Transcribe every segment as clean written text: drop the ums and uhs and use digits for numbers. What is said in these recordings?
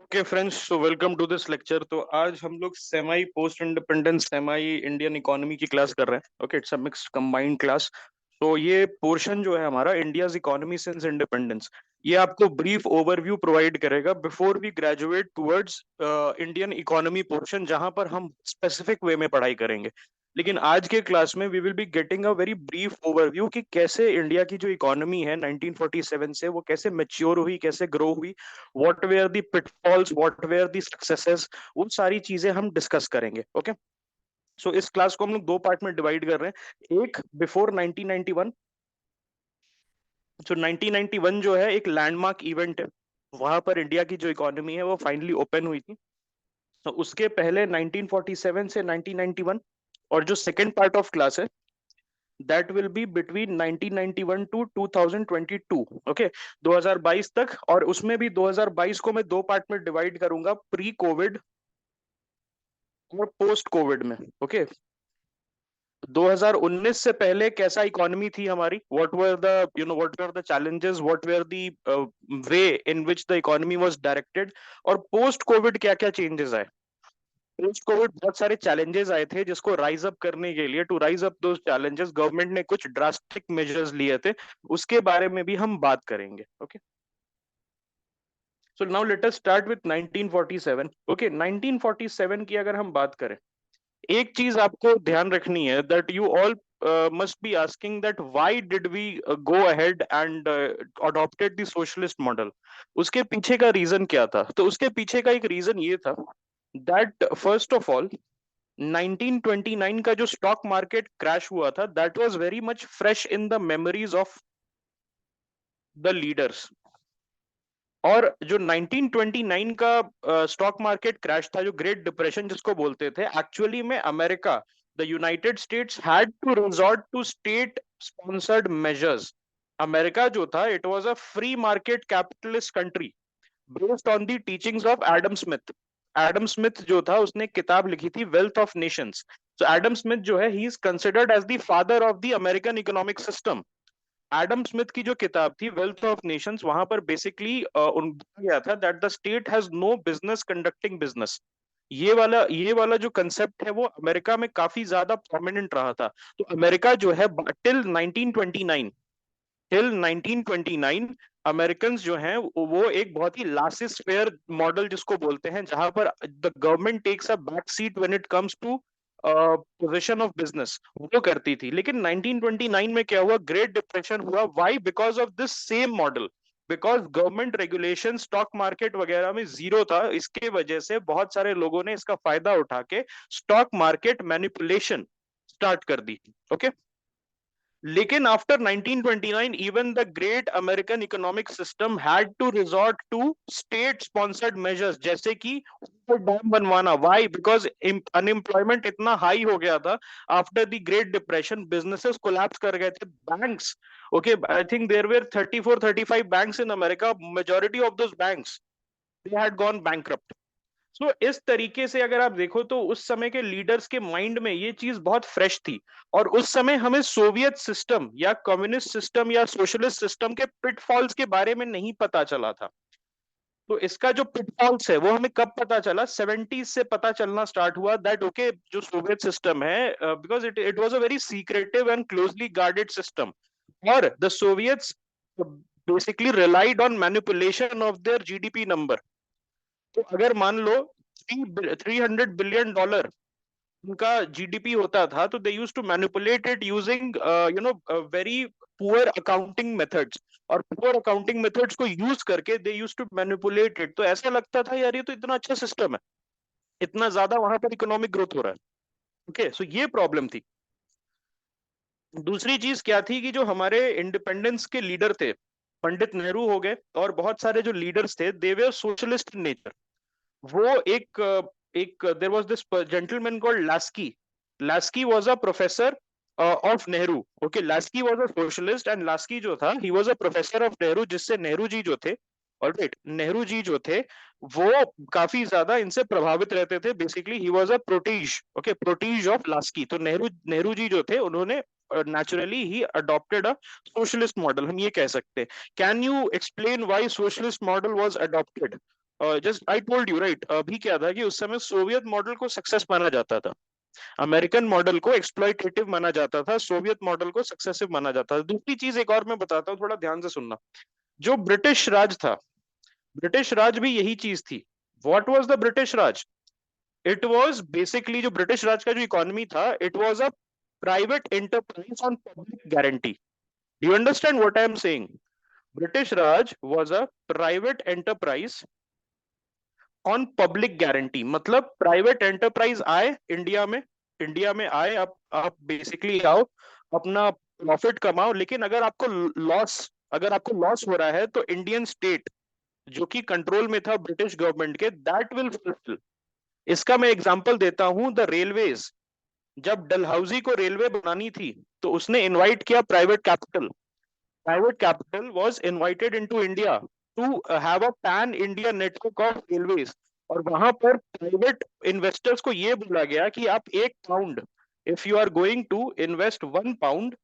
Okay friends, so welcome to this lecture. तो आज हम लोग सेमाई पोस्ट इंडिपेंडेंस सेमाई इंडियन इकोनॉमी की क्लास कर रहे हैं। Okay, it's a mixed combined class. तो ये पोर्शन जो है हमारा इंडियाज इकोनॉमी सिंस इंडिपेंडेंस, ये आपको ब्रीफ ओवरव्यू प्रोवाइड करेगा before we graduate towards Indian economy portion, जहां पर हम स्पेसिफिक वे में पढ़ाई करेंगे। लेकिन आज के क्लास में we will be getting a very brief overview कि कैसे इंडिया की जो इकोनॉमी है 1947 से वो कैसे मैच्योर हुई, कैसे ग्रो हुई, what were the pitfalls, what were the successes, वो सारी चीजें हम डिस्कस करेंगे। ओके, सो इस क्लास को हम लोग दो पार्ट में डिवाइड कर रहे हैं। एक बिफोर 1991। सो 1991 जो है एक लैंडमार्क इवेंट है, वहां पर इंडिया की जो इकोनॉमी है वो फाइनली ओपन हुई थी। तो उसके पहले 1947 से 1991, और जो सेकेंड पार्ट ऑफ क्लास है that will be between 1991 to 2022। Okay, 2022 तक। और उसमें भी 2022 को मैं दो पार्ट में डिवाइड करूंगा, प्री कोविड और पोस्ट कोविड में। ओके, 2019 से पहले कैसा इकोनॉमी थी हमारी, what were the what were the challenges, what were the way in which the economy was directed, और पोस्ट कोविड क्या क्या चेंजेस आए। पोस्ट कोविड बहुत सारे चैलेंजेस आए थे, जिसको राइज अप करने के लिए, to rise up those challenges, government ने कुछ ड्रास्टिक मेजर्स लिए थे। उसके बारे में भी हम बात करेंगे। Okay, so now let us start with 1947। Okay, 1947 की अगर हम बात करें, एक चीज आपको ध्यान रखनी है, that you all must be asking that why did we go ahead and adopted the socialist model। उसके पीछे का रीजन क्या था? तो उसके पीछे का एक रीजन ये था that first of all 1929 का जो स्टॉक मार्केट क्रैश हुआ था, that was very much fresh in the memories of the leaders. और जो 1929 का स्टॉक मार्केट क्रैश था, जो ग्रेट डिप्रेशन जिसको बोलते थे, एक्चुअली में America, the united states had to resort to state sponsored measures. America जो था, it was a free market capitalist country based on the teachings of Adam Smith. Adam Smith जो था, उसने एक किताब लिखी थी, वेल्थ ऑफ नेशंस। तो एडम स्मिथ जो है, he is considered as the father of the American economic system. Adam Smith की जो किताब थी वेल्थ ऑफ नेशंस, वहां पर बेसिकली गया था that the state has no business conducting business. ये वाला जो कंसेप्ट है वो अमेरिका में काफी ज्यादा प्रोमिनेंट रहा था। तो अमेरिका जो है टिल 1929, टिल 1929 अमेरिकन जो हैं वो एक बहुत ही लासिस फेयर मॉडल जिसको बोलते हैं, जहां पर the government takes a back seat when it comes to position of business, वो करती थी। लेकिन 1929 में क्या हुआ? ग्रेट डिप्रेशन हुआ। Why? Because of this same model. Because government regulation stock market वगैरह में जीरो था, इसके वजह से बहुत सारे लोगों ने इसका फायदा उठा के स्टॉक मार्केट मैनिपुलेशन स्टार्ट कर दी। ओके, लेकिन after 1929 even the great American economic system had to resort to state sponsored measures, जैसे कि डैम बनवाना। व्हाई? बिकॉज अनएम्प्लॉयमेंट इतना हाई हो गया था after the great depression, businesses collapse कर गए थे, banks. Okay, I think there were 34-35 banks in America, majority of those banks they had gone bankrupt. So इस तरीके से अगर आप देखो तो उस समय के लीडर्स के माइंड में ये चीज बहुत फ्रेश थी। और उस समय हमें सोवियत सिस्टम या कम्युनिस्ट सिस्टम या सोशलिस्ट सिस्टम के पिटफॉल्स के बारे में नहीं पता चला था। तो इसका जो पिटफॉल्स है वो हमें कब पता चला? 70s से पता चलना स्टार्ट हुआ दैट ओके, जो सोवियत सिस्टम है, because it was a very secretive and closely guarded system, और the Soviets basically relied on manipulation of their GDP number. तो अगर मान लो 300 बिलियन डॉलर उनका जीडीपी होता था, तो they use to manipulate it using very poor accounting methods. और पुअर अकाउंटिंग मेथड्स को यूज करके they use to manipulate it. तो ऐसा लगता था यार ये तो इतना अच्छा सिस्टम है, इतना ज्यादा वहां पर इकोनॉमिक ग्रोथ हो रहा है। ओके, सो ये प्रॉब्लम थी। दूसरी चीज क्या थी कि जो हमारे इंडिपेंडेंस के लीडर थे, पंडित नेहरू हो गए और बहुत सारे जो लीडर्स थे, they were socialist in nature. वो एक there was this gentleman called Laski. Laski was a professor of Nehru. Okay, Laski was a socialist and Laski जो था, he was a professor of Nehru, जिससे नेहरू जी जो थे, ऑलराइट, नेहरू जी जो थे वो काफी ज्यादा इनसे प्रभावित रहते थे। Basically he was a proteases, okay, proteases of Laski. तो नेहरू नेहरू जी जो थे, उन्होंने naturally he adopted a socialist model, हम ये कह सकते हैं। Can you explain why socialist model was adopted? Just I told you right, अभी क्या था कि उस समय सोवियत मॉडल को सक्सेस माना जाता था, अमेरिकन मॉडल को एक्सप्लॉइटेटिव माना जाता था, सोवियत मॉडल को सक्सेसिव माना जाता था। दूसरी चीज एक और मैं बताता हूँ, थोड़ा ध्यान से सुनना। जो ब्रिटिश राज था, ब्रिटिश राज भी यही चीज थी। What was the British Raj? It was basically, जो ब्रिटिश राज का जो इकोनॉमी था, it was a private enterprise on public guarantee. Do you understand what I am saying? British Raj was a private enterprise on public guarantee. मतलब private enterprise आए India में, India में आए, आप बेसिकली आओ, अपना प्रॉफिट कमाओ, लेकिन अगर आपको लॉस हो रहा है तो इंडियन स्टेट, जो कि कंट्रोल में था ब्रिटिश गवर्नमेंट के, दैट विल फुलफिल। इसका मैं एग्जांपल देता हूं, द रेलवेज। जब डलहौजी को रेलवे बनानी थी तो उसने इनवाइट किया private capital. Private capital was invited into India to have a pan India network of railways। और वहां पर प्राइवेट इन्वेस्टर्स को ये बोला गया कि आप 1 pound, if you are going to invest 1 pound,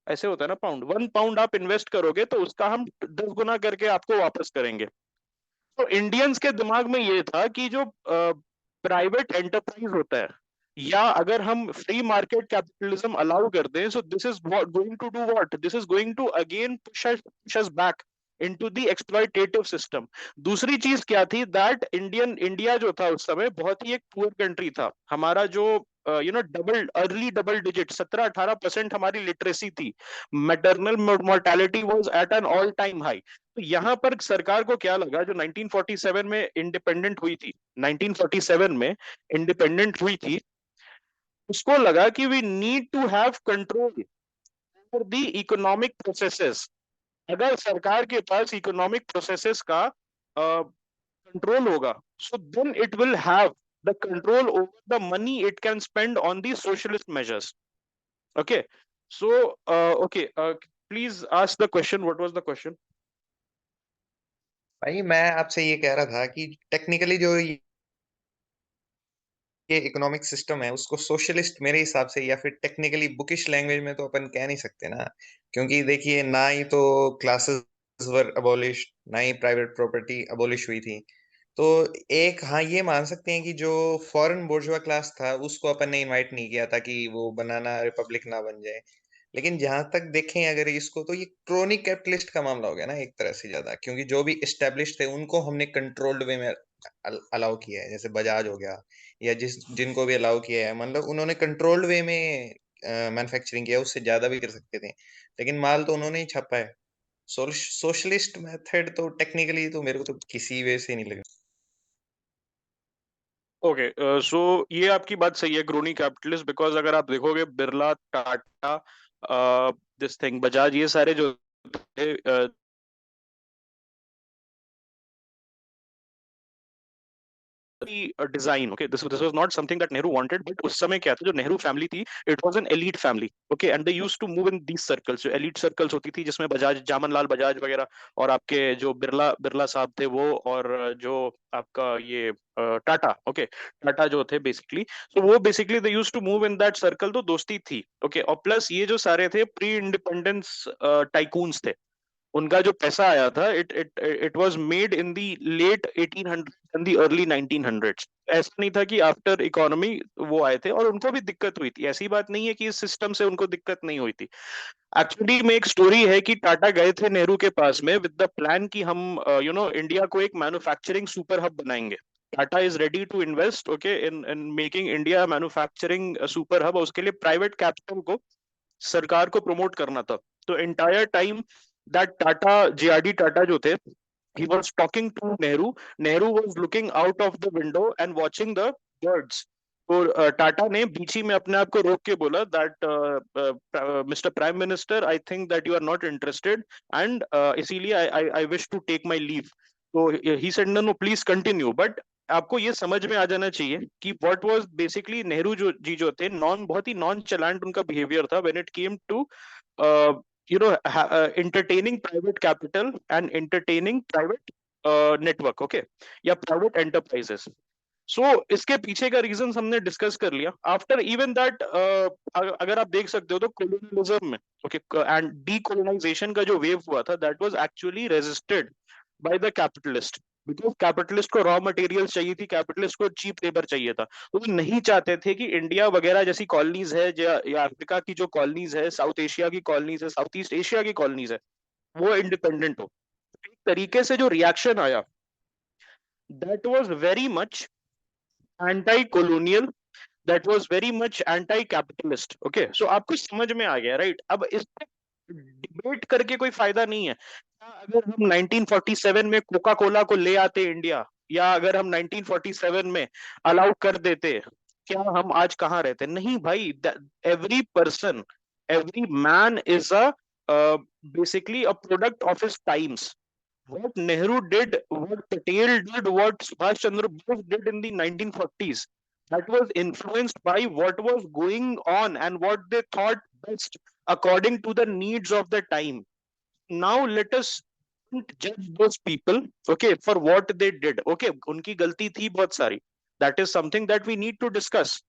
ऐसे होता है ना पाउंड, 1 पाउंड आप इन्वेस्ट करोगे तो उसका हम 10 गुना करके आपको वापस करेंगे। तो इंडियंस के दिमाग में ये था कि जो प्राइवेट एंटरप्राइज होता है, या अगर हम फ्री मार्केट कैपिटलिज्म अलाउ कर दें, so this is going to do what, this is going to again push us back into the exploitative system. दूसरी चीज क्या थी, दैट इंडिया जो था उस समय बहुत ही एक पुअर कंट्री था। हमारा जो डबल अर्ली डबल डिजिट 17-18% हमारी लिटरेसी थी। Maternal mortality was at an all time high. तो यहाँ पर सरकार को क्या लगा, जो 1947 में इंडिपेंडेंट हुई थी, 1947 में इंडिपेंडेंट हुई थी, उसको लगा कि we need to have control over the economic processes. अगर सरकार के पास इकोनॉमिक प्रोसेसेस का कंट्रोल होगा, so then it will have the control over the money it can spend on the socialist measures. Okay, so okay, please ask the question, what was the question? भाई मैं आपसे ये कह रहा था कि टेक्निकली जो ये इकोनॉमिक सिस्टम है उसको सोशलिस्ट मेरे हिसाब से, या फिर टेक्निकली बुकिश लैंग्वेज में तो अपन कह नहीं सकते ना। क्योंकि देखिए, ना ही तो क्लासेस वर अबॉलिश, ना ही प्राइवेट प्रॉपर्टी अबॉलिश हुई थी। तो एक हाँ ये मान सकते हैं कि जो फॉरेन बोर्जुआ क्लास था उसको अपन ने इनवाइट नहीं किया था कि वो बनाना रिपब्लिक ना बन जाए। लेकिन जहां तक देखें अगर इसको, तो ये क्रोनिक कैपिटलिस्ट का मामला हो गया ना एक तरह से ज्यादा, क्योंकि जो भी एस्टेब्लिश थे उनको हमने कंट्रोल्ड वे में अलाउ किया है। जैसे बजाज हो गया, या जिनको भी अलाउ किया है, मतलब उन्होंने कंट्रोल्ड वे में मैन्युफैक्चरिंग किया। उससे ज्यादा भी कर सकते थे, लेकिन माल तो उन्होंने ही छापा है। सोशलिस्ट मेथड तो टेक्निकली तो मेरे को तो किसी वे से नहीं लगा। ओके, सो ये आपकी बात सही है, ग्रोनी कैपिटलिस्ट, बिकॉज अगर आप देखोगे बिरला, टाटा, दिस थिंग, बजाज, ये सारे जो थे, design, okay, this was not something that Nehru wanted, but उस समय क्या था, जो नेहरू फैमिली थी, it was an elite family, okay, and they used to move in these circles, जो एलीट सर्कल्स होती थी, जिसमें बजाज, जामन लाल बजाज वगैरह, और आपके जो बिरला बिरला साहब थे वो, और जो आपका ये टाटा, ओके, टाटा जो थे बेसिकली, तो वो basically they used to move in that circle, तो दोस्ती थी, ओके। और प्लस ये जो सारे थे प्री इंडिपेंडेंस टाइकून्स थे, उनका जो पैसा आया था, it was made in the late 1800 and the early 1900s। ऐसा नहीं था कि आफ्टर इकोनॉमी वो आए थे, और उनको भी दिक्कत हुई थी, ऐसी बात नहीं है कि इस सिस्टम से उनको दिक्कत नहीं हुई थी। एक्चुअली में एक स्टोरी है कि टाटा गए थे नेहरू के पास में विद द प्लान कि हम इंडिया को एक मैन्युफैक्चरिंग सुपर हब बनाएंगे। Tata is ready to invest, okay, in in making India manufacturing super hub. उसके लिए प्राइवेट कैपिटल को, सरकार को प्रमोट करना था। तो entire time that Tata, JRD Tata जो थे, he was talking to Nehru. Nehru was looking out of the window and watching the birds. तो टाटा ने बीच ही में अपने आप को रोक के बोला that mister prime minister, I think that you are not interested, and इसीलिए I I wish to take my leave. तो he said no no, please continue. But आपको ये समझ में आ जाना चाहिए कि व्हाट वाज बेसिकली, नेहरू जो थे, बहुत ही नॉन चैलेंट उनका बिहेवियर था when it came to entertaining private capital and entertaining private network, okay, या private enterprises. सो इसके पीछे का रीजन हमने डिस्कस कर लिया। आफ्टर इवन दैट, अगर आप देख सकते हो तो कोलोनियलिज्म में, ओके, एंड डीकोलोनाइजेशन का जो वेव हुआ था, that was actually resisted by the capitalist. Because capitalist को रॉ मटेरियल्स चाहिए थी, कैपिटलिस्ट को चीप लेबर चाहिए था। तो वो नहीं चाहते थे कि इंडिया वगैरह जैसी कॉलोनीज है, या अफ्रीका की जो कॉलोनीज है, साउथ एशिया की कॉलोनीज है, साउथ ईस्ट एशिया की कॉलोनीज है, वो इंडिपेंडेंट हो। एक तरीके से जो रिएक्शन आया, that was very much anti colonial, that was very much anti capitalist. Okay, so आपको समझ में आ गया, राइट? अब इस पे डिबेट करके कोई फायदा नहीं है। क्या अगर हम 1947 में कोका कोला को ले आते इंडिया, या अगर हम 1947 में अलाउ कर देते, क्या हम आज कहाँ रहते? नहीं भाई, every person, every man is a basically a product of his times. What Nehru did, what Patel did, what Subhash Chandra Bose did in the 1940s, that was influenced by what was going on and what they thought best according to the needs of the time. Now let us judge those people, okay, for what they did. Okay, उनकी गलती थी बहुत सारी, that is something that we need to discuss.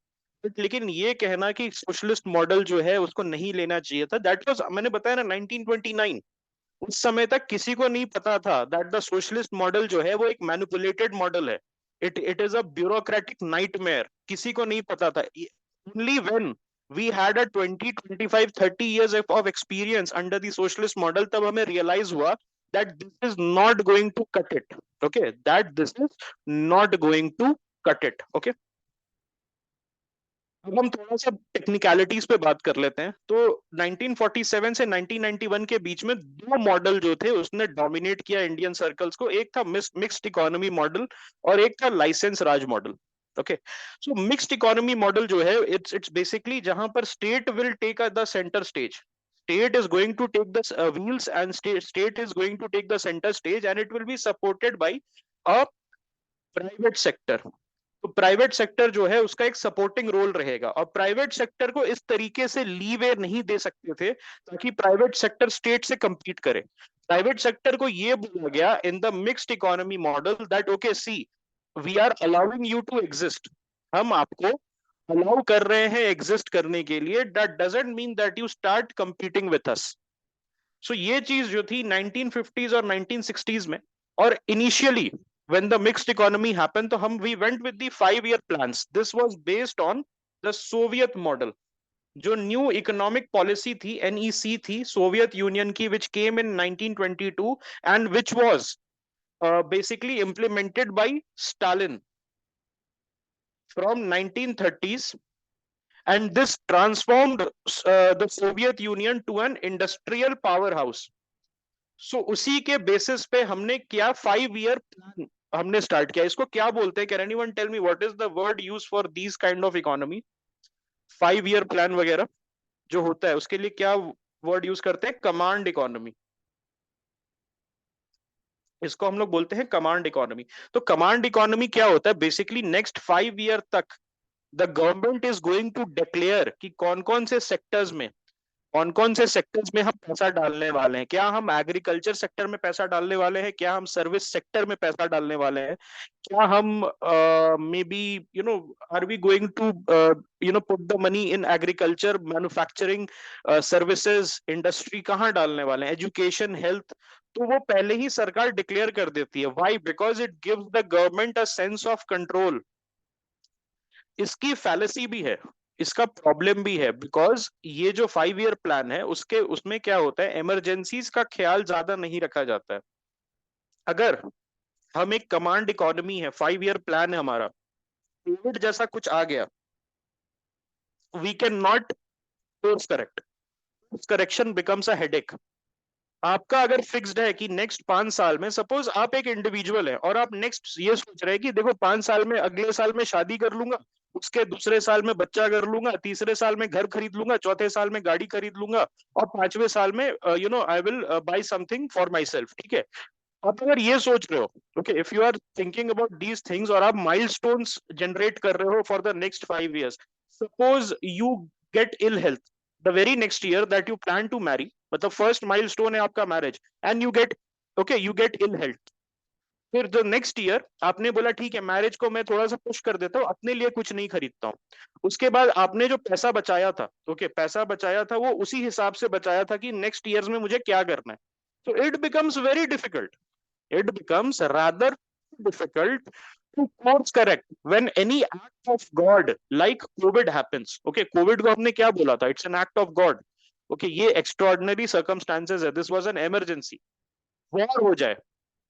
लेकिन ये कहना कि socialist model जो है उसको नहीं लेना चाहिए था, दैट वाज, मैंने बताया ना, 1929। उस समय तक किसी को नहीं पता था दैट द सोशलिस्ट मॉडल जो है वो एक मैनिपुलेटेड मॉडल है। It is a bureaucratic nightmare. किसी को नहीं पता था। Only when we had a 20 25 30 years of experience under the socialist model, तब हमें रियलाइज हुआ that this is not going to cut it. Okay, that this is not going to cut it. Okay, अब हम थोड़ा सा technicalities पे बात कर लेते हैं। तो 1947 से 1991 के बीच में दो मॉडल जो थे उसने डोमिनेट किया इंडियन सर्कल्स को। एक था मिक्स्ड इकोनॉमी मॉडल और एक था license Raj model. Okay, so mixed economy model जो है, इट्स बेसिकली जहां पर state will take the centre stage. State is going to take the wheels, and state is going to take the center stage, and it will be supported by a private sector। तो private sector जो है उसका एक supporting role रहेगा, और private sector को इस तरीके से लीवे नहीं दे सकते थे ताकि प्राइवेट सेक्टर स्टेट से compete करे। प्राइवेट सेक्टर को ये बोला गया in the mixed economy model that okay, see, we are allowing you to exist. हम आपको अलाउ कर रहे हैं एग्जिस्ट करने के लिए, that doesn't mean that you start competing with us. So ये चीज जो थी 1950s और 1960s में, और initially when the mixed economy happened, तो हम we went with the 5-year plans. This was based on the Soviet model। जो न्यू इकोनॉमिक पॉलिसी थी, NEC थी, सोवियत यूनियन की, which came in 1922 and which was basically implemented by Stalin from 1930s, and this transformed the Soviet Union to an industrial powerhouse। सो उसी के basis पे हमने क्या 5-year plan हमने start किया। इसको क्या बोलते हैं? Can anyone tell me what is the word use for this kind of economy? 5-year plan वगैरह जो होता है उसके लिए क्या वर्ड यूज करते हैं? Command economy. इसको हम लोग बोलते हैं कमांड इकोनॉमी। तो कमांड इकोनॉमी क्या होता है? बेसिकली नेक्स्ट 5 year तक the government is going to declare कि कौन कौन से सेक्टर्स में, कौन कौन से सेक्टर्स में हम पैसा डालने वाले हैं। क्या हम एग्रीकल्चर सेक्टर में पैसा डालने वाले हैं? क्या हम सर्विस सेक्टर में पैसा डालने वाले हैं? क्या हम may be are we going to put the money in agriculture, manufacturing, services, industry, कहाँ डालने वाले हैं? Education, health. तो वो पहले ही सरकार डिक्लेयर कर देती है। Why? Because it gives the government a sense of control. इसकी फैलेसी भी है, इसका प्रॉब्लम भी है, बिकॉज ये जो 5-year प्लान है उसके उसमें क्या होता है, इमरजेंसीज का ख्याल ज्यादा नहीं रखा जाता है। अगर हम एक कमांड इकोनॉमी है, 5-year प्लान है हमारा, कोविड जैसा कुछ आ गया, we can not course correct. Correction becomes a headache. आपका अगर फिक्स्ड है कि नेक्स्ट 5 साल में, सपोज आप एक इंडिविजुअल है और आप नेक्स्ट ये सोच रहे हैं कि देखो 5 साल में, अगले साल में शादी कर लूंगा, उसके दूसरे साल में बच्चा कर लूंगा, तीसरे साल में घर खरीद लूंगा, चौथे साल में गाड़ी खरीद लूंगा, और 5वें साल में I will buy something for my self. ठीक है, आप अगर ये सोच रहे हो, okay, if you are thinking about these things, और आप माइलस्टोन्स जनरेट कर रहे हो for the next 5 years, suppose you get ill health the very next year that you plan to marry, मतलब फर्स्ट माइलस्टोन है आपका marriage, and you get, okay, you get ill health. फिर the next year आपने बोला ठीक है, marriage को मैं थोड़ा सा पुश कर देता हूँ, अपने लिए कुछ नहीं खरीदता हूँ। उसके बाद आपने जो पैसा बचाया था, ओके, पैसा बचाया था, वो उसी हिसाब से बचाया था कि नेक्स्ट ईयर्स में मुझे क्या करना है। तो it becomes very difficult, it becomes rather difficult to course correct when any act of God like COVID happens. Okay, COVID को हमने क्या बोला था? It's an act of God. Okay, ये extraordinary circumstances है. This was an emergency. War हो जाए,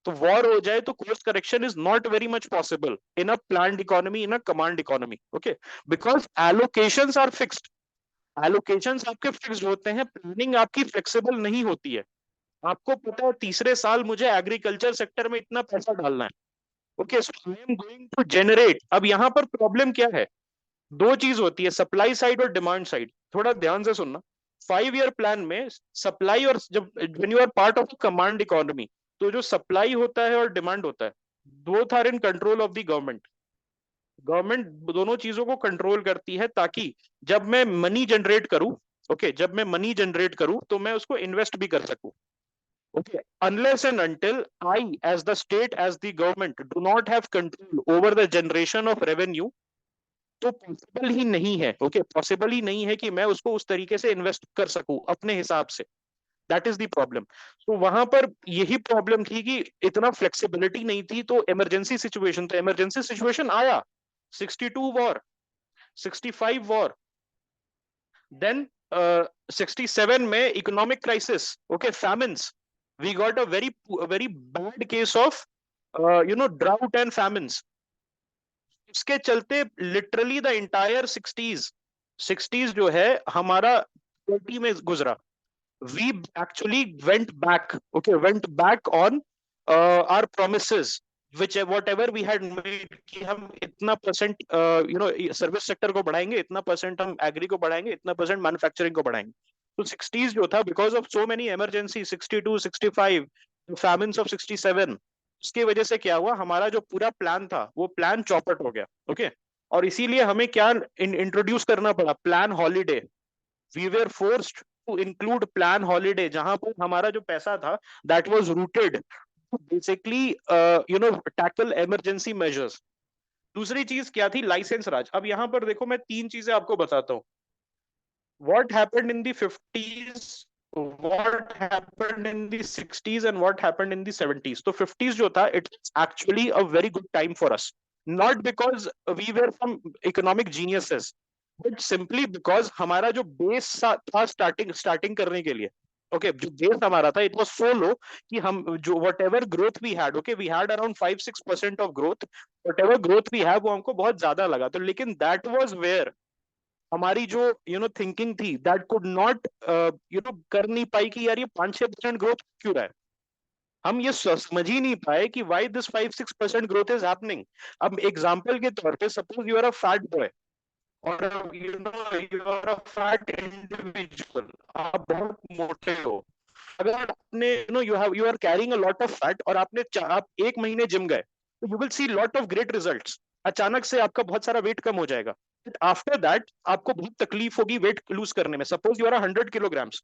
तो वॉर हो जाए तो course correction is not very much possible in a planned economy, in a command economy. Okay, because allocations are fixed. Allocations आपके fixed होते हैं, प्लानिंग आपकी फ्लेक्सिबल नहीं होती है. आपको पता है तीसरे साल मुझे एग्रीकल्चर सेक्टर में इतना पैसा डालना है. Okay, so I am going to generate. अब यहां पर प्रॉब्लम क्या है? दो चीज होती है, सप्लाई साइड और डिमांड साइड. थोड़ा ध्यान से सुनना. 5 ईयर प्लान में सप्लाई और जब when you are part of command economy, तो जो सप्लाई होता है और डिमांड होता है, both are in control of the government. Government दोनों चीजों को कंट्रोल करती है ताकि जब मैं मनी जनरेट करूं, ओके, जब मैं मनी जनरेट करूं तो मैं उसको इन्वेस्ट भी कर सकूं. Okay, unless and until I, as the state, as the government, do not have control over the generation of revenue, तो पॉसिबल ही नहीं है. ओके, पॉसिबल ही नहीं है कि मैं उसको उस तरीके से इन्वेस्ट कर सकूं अपने हिसाब से. That is the problem. तो वहां पर यही प्रॉब्लम थी कि इतना फ्लेक्सिबिलिटी नहीं थी. तो इमरजेंसी सिचुएशन आया. 62 वॉर, 65 वॉर, देन 67 में economic crisis. Okay, famines. We got a very bad case of drought and famines. इसके चलते लिटरली द इंटायर 60s जो है हमारा 30 में गुजरा. We actually went back on our promises, which whatever we had made, कि हम इतना परसेंट सर्विस सेक्टर को बढ़ाएंगे, इतना परसेंट हम एग्री को बढ़ाएंगे, इतना परसेंट मैन्युफैक्चरिंग को बढ़ाएंगे. तो 60s जो था, because of so many emergency, 62, 65, famines of 67, उसकी वजह से क्या हुआ, हमारा जो पूरा प्लान था वो प्लान चौपट हो गया. ओके, और इसीलिए हमें क्या इंट्रोड्यूस करना पड़ा, plan holiday. We were forced to include plan holiday, जहां पर हमारा जो पैसा था that was routed basically tackle emergency measures. दूसरी चीज क्या थी, लाइसेंस राज. अब यहां पर देखो, मैं तीन चीजें आपको बताता हूँ. What happened in the 50s, what happened in the 60s, and what happened in the 70s. So 50s जो था, it's actually a very good time for us. Not because we were some economic geniuses, but simply because हमारा जो base था starting करने के लिए, okay, जो base हमारा था, it was so low कि हम जो whatever growth we had, okay, we had around 5-6% of growth. Whatever growth we have वो हमको बहुत ज्यादा लगा. तो लेकिन that was where हमारी जो थिंकिंग थी, दैट कुड नॉट कर नहीं पाई कि यार ये 5-6% ग्रोथ क्यों रहा है. हम ये समझ ही नहीं पाए कि why this 5-6% growth is happening. अब एग्जांपल के तौर पे, suppose you are a fat boy और you are a fat individual, आप बहुत मोटे हो. अगर आपने you are carrying a lot of fat और आप 1 महीने जिम गए, तो you will see lot of great results. अचानक से आपका बहुत सारा वेट कम हो जाएगा. आफ्टर दैट आपको बहुत तकलीफ होगी वेट लूज करने में. सपोज यू आर 100 किलोग्राम्स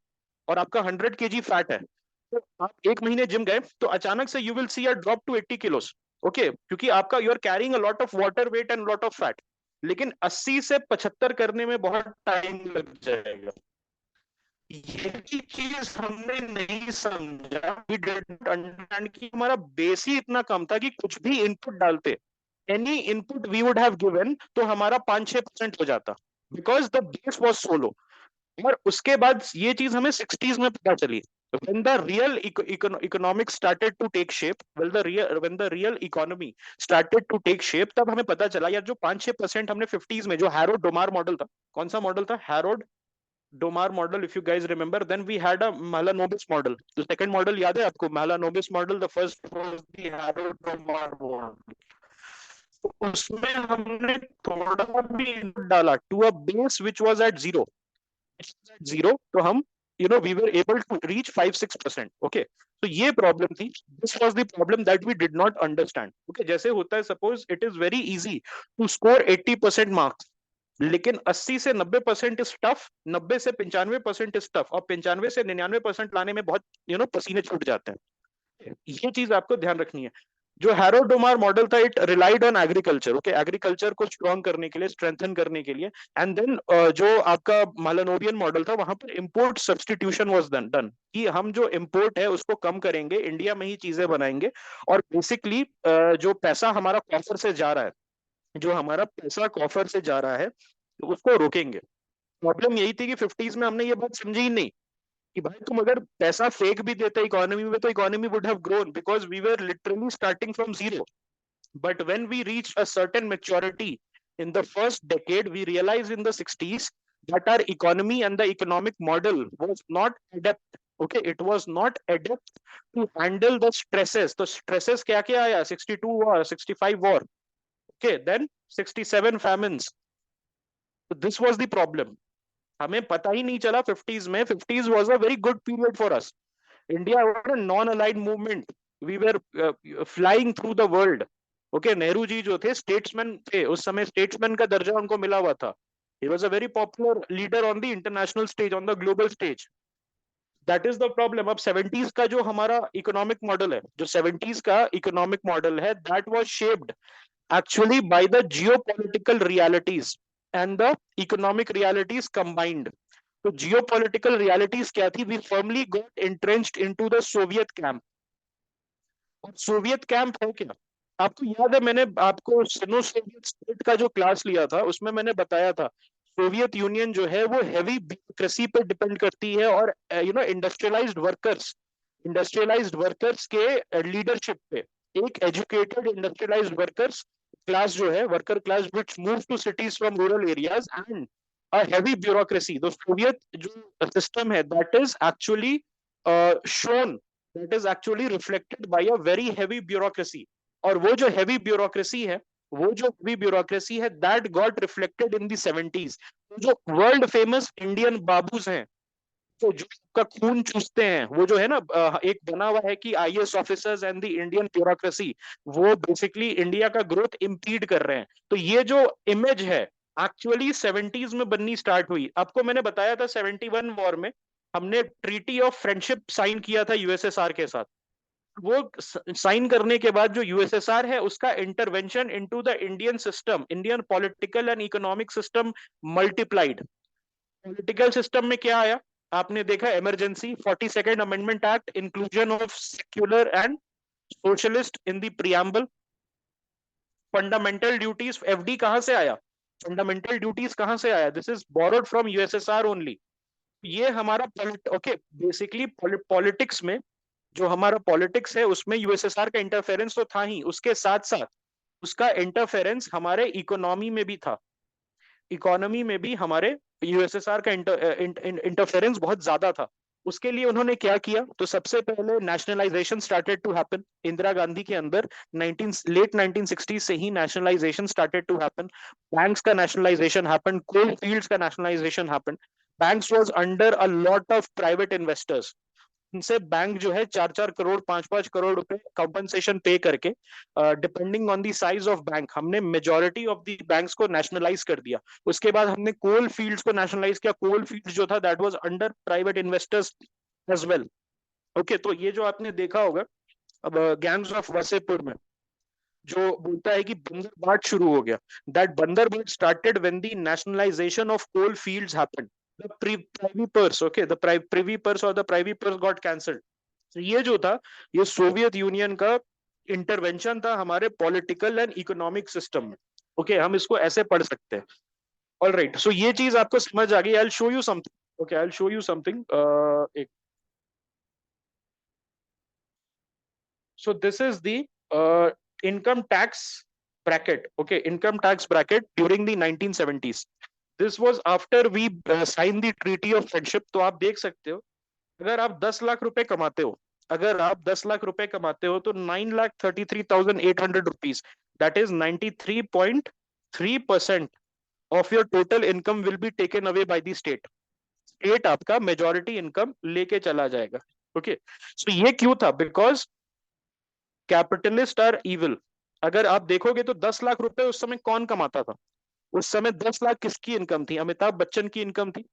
और आपका 100 kg फैट है, तो आप 1 महीने जिम गए तो अचानक से you will see a drop to 80 kilos. Okay, क्योंकि आपका you are carrying a lot of water weight and lot of fat. लेकिन 80 से 75 करने में बहुत टाइम लग जाएगा. यही चीज हमने नहीं समझा, वी डिडंट अंडरस्टैंड कि हमारा बेस ही इतना कम था कि कुछ भी इनपुट डालते, any input we would have given, तो हमारा 5-6% हो जाता, because the base was so low. और उसके बाद ये चीज हमें 60s में पता चली. when the real economics started to take shape, when the real economy started to take shape, तब हमें पता चला यार जो 5-6% हमने 50s में, जो हैरोड डोमार मॉडल था. कौन सा मॉडल था? Harrod Domar model. If you guys remember, then we had a Mahalanobis model. तो सेकंड मॉडल याद है आपको, Mahalanobis model. The first was the Harrod Domar model. तो उसमें हमने थोड़ा भी इनपुट डाला to a base which was at zero, तो हम we were able to reach 5-6%. Okay, तो ये प्रॉब्लम थी. This was the problem that we did not understand. Okay, जैसे होता है, suppose it is very easy to score 80% marks, लेकिन 80 से 90% इज टफ, 90 से 95% इज टफ, और 95 से 99% लाने में बहुत पसीने छूट जाते हैं. ये चीज आपको ध्यान रखनी है. जो हैरोडोमार मॉडल था, it relied on agriculture, okay, agriculture को स्ट्रॉन्ग करने के लिए, स्ट्रेंथन करने के लिए। एंड देन जो आपका मालानोबियन मॉडल था, वहां पर इंपोर्ट सब्सटीट्यूशन वाज डन कि हम जो इंपोर्ट है उसको कम करेंगे, इंडिया में ही चीजें बनाएंगे, और बेसिकली जो पैसा हमारा कॉफर से जा रहा है, जो हमारा पैसा कॉफर से जा रहा है, उसको रोकेंगे। प्रॉब्लम यही थी कि फिफ्टीज में हमने ये बात समझी ही नहीं कि भाई तुम अगर पैसा फेंक भी देते इकोनॉमी में, तो economy would have grown because we were literally starting from zero. But when we reached a certain maturity in the first decade, we realized in the 60s that our economy and the economic model was not adept. Okay, it was not adept to handle the stresses. तो stresses क्या क्या आया? 62 war, 65 war. Okay, then 67 famines. So this was the problem. हमें पता ही नहीं चला fifties में। Fifties was a very good period for us. India was a non aligned movement, we were flying through the world. Okay, Nehru ji जो थे statesman थे उस समय, स्टेट्समैन का दर्जा उनको मिला हुआ था। He was a very popular leader on the international stage, on the global stage. That is the problem. अब सेवेंटीज का जो हमारा इकोनॉमिक मॉडल है, जो सेवेंटीज का इकोनॉमिक मॉडल है, that was shaped actually by the geopolitical realities and the economic realities combined. तो geopolitical realities क्या थी? We firmly got entrenched into the Soviet camp. और सोवियत कैंप है क्या? आपको याद है, मैंने आपको सिनो सोवियत स्टेट का जो क्लास लिया था उसमें मैंने बताया था सोवियत यूनियन जो है वो हैवी ब्यूरोक्रेसी पे डिपेंड करती है, और इंडस्ट्रियलाइज्ड वर्कर्स के लीडरशिप पे। एक एजुकेटेड इंडस्ट्रियलाइज्ड वर्कर्स क्लास जो है, worker class which move to cities from rural areas, and a heavy bureaucracy. The Soviet जो सिस्टम है, that is actually shown, that is actually reflected by a very heavy bureaucracy. और वो जो heavy bureaucracy है, that got reflected in the 70s। जो world famous Indian babus हैं, तो जो का खून चूसते हैं, वो जो है ना, एक बना हुआ है कि IAS officers and the Indian bureaucracy, वो बेसिकली इंडिया का ग्रोथ इम्पीड कर रहे हैं। तो ये जो इमेज है एक्चुअली सेवेंटीज में बननी स्टार्ट हुई। आपको मैंने बताया था 71 वॉर में हमने ट्रीटी ऑफ फ्रेंडशिप साइन किया था यूएसएसआर के साथ। वो साइन करने के बाद जो यूएसएसआर है उसका intervention into the Indian system, Indian political and economic system multiplied. Political system में क्या आया? आपने देखा emergency, 42nd amendment act, inclusion of secular and socialist in the preamble. Fundamental duties, FD कहां से आया? फंडामेंटल ड्यूटीज कहां से आया? This is borrowed from USSR only. ये हमारा ओके, बेसिकली पॉलिटिक्स में, जो हमारा पॉलिटिक्स है उसमें यूएसएसआर का इंटरफेरेंस तो था ही, उसके साथ साथ उसका इंटरफेरेंस हमारे इकोनॉमी में भी था। इकोनॉमी में भी हमारे यूएसएसआर का इंटरफेरेंस बहुत ज्यादा था। उसके लिए उन्होंने क्या किया? तो सबसे पहले nationalization started to happen Indira Gandhi के अंदर। लेट 1960 से ही nationalization started to happen. Banks का नेशनलाइजेशन हैपन, कोल फील्ड्स का nationalization happen. Banks was under a lot of private investors. उनसे बैंक जो है 4-4 करोड़, 5-5 करोड़ रुपए कंपनसेशन पे करके, depending on the size of bank, हमने मेजोरिटी ऑफ दी बैंक्स को नेशनलाइज कर दिया। उसके बाद हमने कोल फील्ड्स को नेशनलाइज किया। कोल फील्ड्स जो था that was under private investors as well. Okay, तो ये जो आपने देखा होगा अब गैंग्स ऑफ वसेपुर में जो बोलता है कि बंदरबाट शुरू हो गया, दैट बंदरबाट started when the nationalization of coal fields happened. The privy purse, okay, the privy purse और the privy purse got cancelled. तो ये जो था, ये सोवियत यूनियन का इंटरवेंशन था हमारे पॉलिटिकल एंड इकोनॉमिक सिस्टम में। ओके, हम इसको ऐसे पढ़ सकते हैं। ऑल राइट, सो ये चीज आपको समझ आ गई। I will show you something. Okay, I will show you something. एक, so this is the income tax bracket. Okay, income tax bracket during the 1970s. This was after we signed the treaty of friendship. तो आप देख सकते हो, अगर आप 10 लाख रुपए कमाते हो, अगर आप 10 लाख रुपए कमाते हो, तो 9,33,800 rupees, that is 93.3% of your total income will be taken away by the state. State आपका मेजोरिटी इनकम लेके चला जाएगा। ओके, सो ये क्यों था? Because capitalist are evil. अगर आप देखोगे तो 10 लाख रुपए उस समय कौन कमाता था? उस समय 10 लाख किसकी इनकम थी? अमिताभ बच्चन की इनकम थी।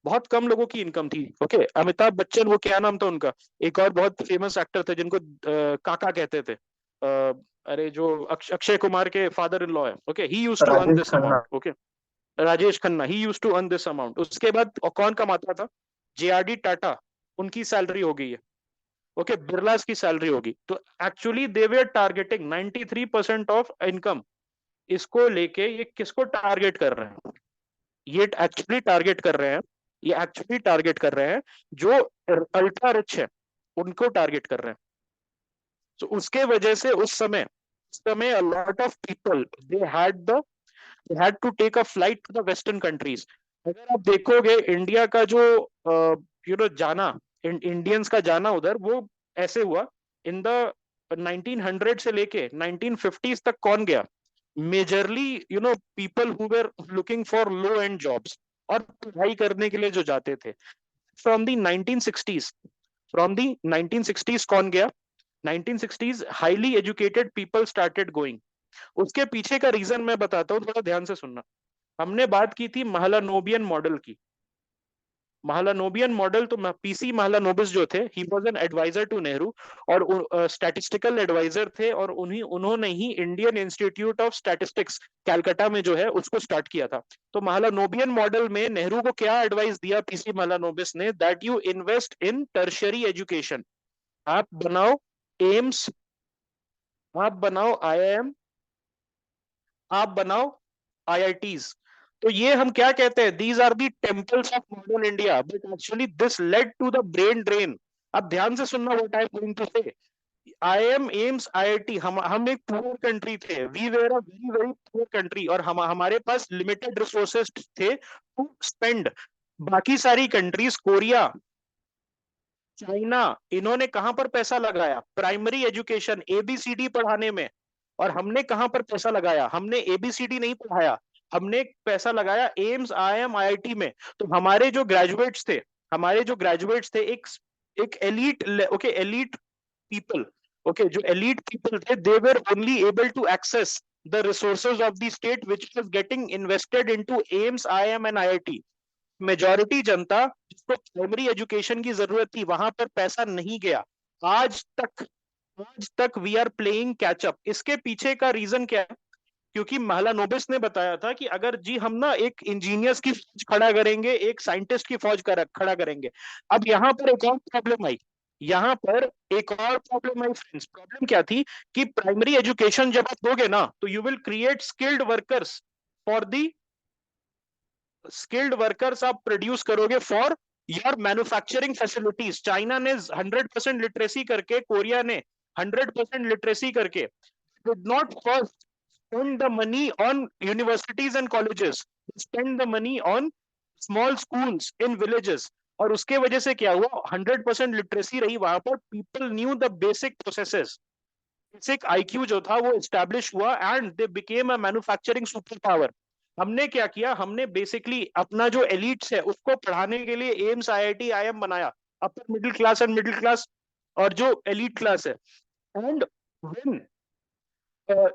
बहुत कम लोगों की इनकम थी। ओके, अमिताभ बच्चन, वो क्या नाम था उनका, एक और बहुत फेमस एक्टर थे जिनको काका कहते थे, अरे जो अक्षय कुमार के फादर इन लॉ है, okay, he used to earn Rajesh this Khanna. Amount. Okay, Rajesh Khanna, he used to earn this amount. उसके बाद और कौन कमाता था, जेआरडी टाटा, उनकी सैलरी हो गई है। ओके, बिरलास की सैलरी होगी। तो actually they were targeting 93% of income. इसको लेके ये किसको टारगेट कर रहे हैं, ये एक्चुअली टारगेट कर रहे हैं, ये एक्चुअली टारगेट कर रहे हैं जो अल्ट्रा रिच है, उनको टारगेट कर रहे हैं। तो उसके वजह से उस समय a lot of people they had to take a flight to the western countries. अगर आप देखोगे इंडिया का जो जाना, इंडियंस का जाना उधर, वो ऐसे हुआ इन द 1900 से लेके 1950s तक। कौन गया, majorly people who were looking for low and jobs और पढ़ाई करने के लिए जो जाते थे। From the 1960s, from the 1960s कौन गया, 1960s highly educated people started going. उसके पीछे का रीजन मैं बताता हूँ, थोड़ा ध्यान से सुनना। हमने बात की थी महलानोबियन मॉडल की। महलानोबियन मॉडल, तो पीसी महलानोबिस जो थे, he was an adviser to Nehru, और स्टैटिस्टिकल एडवाइजर थे, और उन्होंने ही Indian Institute of Statistics Calcutta में जो है उसको स्टार्ट किया था। तो महलानोबियन मॉडल में नेहरू को क्या एडवाइस दिया पीसी महलानोबिस ने, that you invest in tertiary education. आप बनाओ एम्स, आप बनाओ आईआईएम, आप बनाओ आईआईटीज। तो ये हम क्या कहते हैं, these are the temples of modern India, but actually this led to the brain drain. अब ध्यान से सुनना what I am going to say. IIM, AIIMS, IIT, हम एक पुअर कंट्री थे, we were a very very poor country, और हमारे पास लिमिटेड रिसोर्सेज थे टू स्पेंड। बाकी सारी कंट्रीज, कोरिया, चाइना, इन्होंने कहां पर पैसा लगाया, प्राइमरी एजुकेशन, एबीसीडी पढ़ाने में। और हमने कहां पर पैसा लगाया, हमने एबीसीडी नहीं पढ़ाया, हमने पैसा लगाया एम्स, आईएम, आईआईटी में। तो हमारे जो ग्रेजुएट्स थे, एक elite, okay, elite people, okay, जो एलीट पीपल थे, they were only able to access the resources of the state which was getting invested into AIIMS, IIM and IIT. Majority जनता जिसको प्राइमरी एजुकेशन की जरूरत थी, वहां पर पैसा नहीं गया। आज तक आज तक वी आर प्लेइंग कैचअप। इसके पीछे का रीजन क्या है, क्योंकि महलानोबिस ने बताया था कि अगर जी हम ना एक इंजीनियर्स की फौज खड़ा करेंगे, एक साइंटिस्ट की फौज खड़ा करेंगे। अब यहाँ पर एक और प्रॉब्लम आई, यहाँ पर एक और प्रॉब्लम आई फ्रेंड्स। प्रॉब्लम क्या थी कि प्राइमरी एजुकेशन जब आप दोगे ना, तो you will create for the skilled workers आप प्रोड्यूस करोगे for your manufacturing facilities. China ने 100% लिटरेसी करके, कोरिया ने 100% लिटरेसी करके, did not first spend the money on universities and colleges, spend the money on small schools in villages। और उसके वजह से क्या हुआ, 100% लिटरेसी रही वहां पर, people new the basic processes, basic IQ जो था वो एस्टैब्लिश हुआ, and they became a manufacturing super power. हमने क्या किया, हमने बेसिकली अपना जो एलिट्स है उसको पढ़ाने के लिए एम्स, आईआईटी, आईएम बनाया, upper middle class and middle class, और जो एलिट क्लास है। एंड व्हेन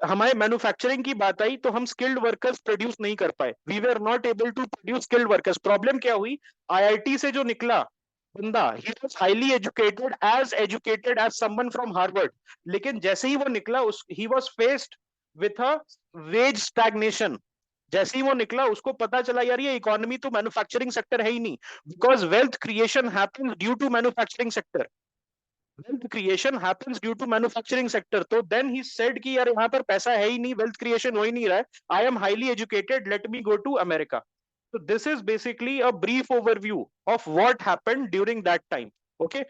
हमारे मैन्युफैक्चरिंग की बात आई, तो हम स्किल्ड वर्कर्स प्रोड्यूस नहीं कर पाए, we were not able to produce skilled workers. Problem क्या हुई, आईआईटी से जो निकला बंदा, he was highly educated as someone from Harvard, लेकिन जैसे ही वो निकला, उस he was faced with a wage stagnation. जैसे ही वो निकला, उसको पता चला यार ये इकोनॉमी तो मैन्युफैक्चरिंग सेक्टर है ही नहीं, because wealth creation happens due to manufacturing sector, wealth creation happens due to manufacturing sector. तो देन ही सेड कि यार यहाँ पर पैसा है ही नहीं, वेल्थ क्रिएशन हो ही नहीं रहा है, I am highly educated, let me go to America. So this is basically a brief overview of what happened during that time. Okay.